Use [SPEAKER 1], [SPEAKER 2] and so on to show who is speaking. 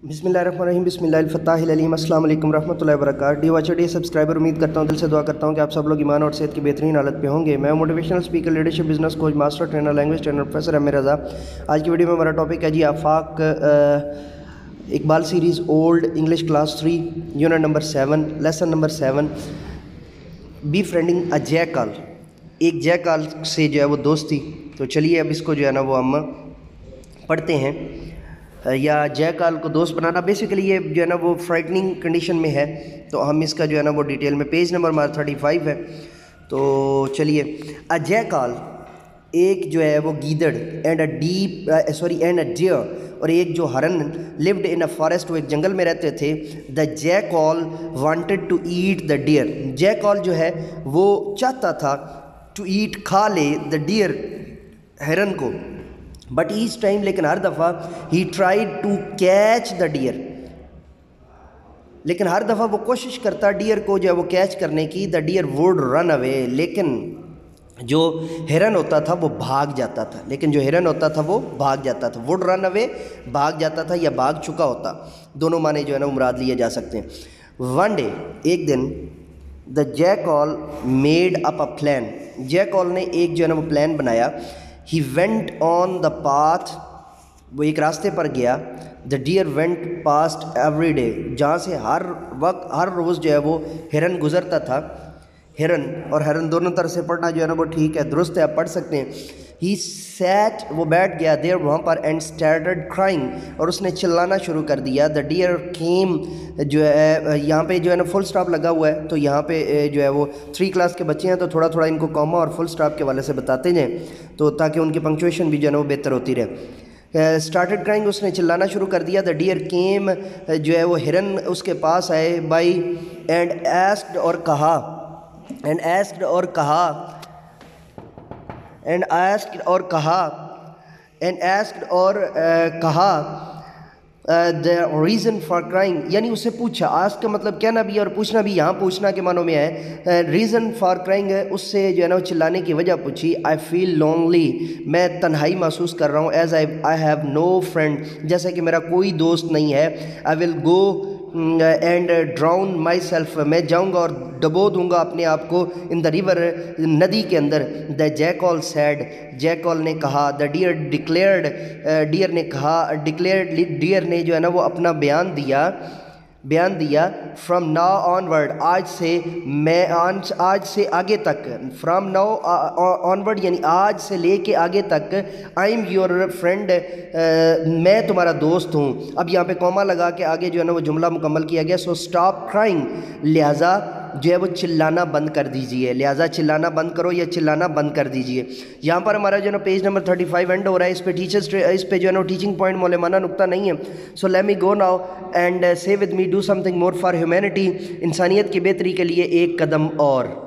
[SPEAKER 1] बिस्मिल्लाहिर्रहमानिर्रहीम बिस्मिल्लाहिल-फत्ताहिल-अलीम। अस्सलाम वालेकुम रहमतुल्लाहि व बरकातहू। डी वाचर डी सब्सक्राइबर, उम्मीद करता हूँ, दिल से दुआ करता हूँ कि आप सब लोग ईमान और सेहत की बेहतरीन हालत पे होंगे। मैं motivational speaker, leadership, business coach, master trainer, language trainer professor Amir Raza. आज की वीडियो में हमारा टॉपिक है जी Afaq Iqbal series old English class 3 unit number 7 lesson number 7 be friending a jackal. एक जैकाल से जो है वो दोस्ती। तो चलिए अब इसको जो है ना वो हम पढ़ते हैं। या जैकाल को दोस्त बनाना, बेसिकली ये जो है ना वो फ्राइटनिंग कंडीशन में है, तो हम इसका जो है ना वो डिटेल में, पेज नंबर हमारा 35 है। तो चलिए, अ जैकाल एक जो है वो गीदड़ एंड अ डियर और एक जो हरन लिव्ड इन अ फॉरेस्ट, वो एक जंगल में रहते थे। The jackal wanted to eat the deer. Jackal जो है वो चाहता था टू ईट, खा ले, द डियर, हिरन को। बट ईच टाइम, लेकिन हर दफ़ा, he tried to catch the deer, लेकिन हर दफ़ा वो कोशिश करता डियर को जो है वो कैच करने की। The deer would run away, लेकिन जो हिरन होता था वो भाग जाता था। वुड रन अवे, भाग जाता था या भाग चुका होता, दोनों माने जो है ना मुराद लिए जा सकते हैं। वन डे, एक दिन, the jackal made up a plan. Jackal ने एक जो है ना वो प्लान बनाया। He went on the path, वो एक रास्ते पर गया। The deer went past every day, जहाँ से हर वक्त, हर रोज़ जो है वो हिरन गुज़रता था। हिरन और हिरन दोनों तरह से पढ़ना जो है ना वो ठीक है, दुरुस्त है, आप पढ़ सकते हैं। ही सैट, वो बैठ गया देर, वहाँ पर, एंड स्टार्टेड क्राइंग, और उसने चिल्लाना शुरू कर दिया। द डियर केम, जो है यहाँ पे जो है ना फुल स्टॉप लगा हुआ है, तो यहाँ पे जो है वो 3 क्लास के बच्चे हैं, तो थोड़ा थोड़ा इनको कॉमा और फुल स्टॉप के वाले से बताते जाएँ, तो ताकि उनकी पंक्चुएशन भी जो है ना वो बेहतर होती रहे। स्टार्टेड क्राइंग, उसने चिल्लाना शुरू कर दिया। द डियर केम, जो है वो हिरन उसके पास आए। बाई, एंड आस्क्ड, और कहा, एंड आस्क्ड और कहा, एंड आस्क्ड और कहा, एंड आस्क्ड और कहा, द रीज़न फॉर क्राइंग, यानी उससे पूछा। आस्क का मतलब कहना भी और पूछना भी, यहाँ पूछना के मानों में है। रीज़न फॉर क्राइंग, उससे जो है ना चिल्लाने की वजह पूछी। आई फील लोनली, मैं तन्हाई महसूस कर रहा हूँ। As I have no friend, जैसे कि मेरा कोई दोस्त नहीं है। I will go and drown myself, मैं जाऊँगा और डबो दूंगा अपने आप को। इन द रिवर, नदी के अंदर। द जैकॉल सैड, जैकॉल ने कहा। द डियर डिक्लेयर्ड, डियर ने कहा, डिक्लेयर्ड, डियर ने जो है ना वो अपना बयान दिया। फ्रॉम नाउ ऑनवर्ड, आज से आगे तक। फ्रॉम नाउ ऑनवर्ड यानी आज से लेके आगे तक। आई एम योर फ्रेंड, मैं तुम्हारा दोस्त हूँ। अब यहाँ पे कॉमा लगा के आगे जो है ना वो जुमला मुकम्मल किया गया। सो स्टॉप क्राइंग, लिहाजा जो है वो चिल्लाना बंद कर दीजिए। लिहाजा चिल्लाना बंद करो या चिल्लाना बंद कर दीजिए। यहाँ पर हमारा जो है ना पेज नंबर 35 एंड हो रहा है। इस पे जो है ना टीचिंग पॉइंट मौलमाना नुक्ता नहीं है। So let me go now and say with me, do something more for humanity, इंसानियत की बेहतरी के लिए एक कदम और।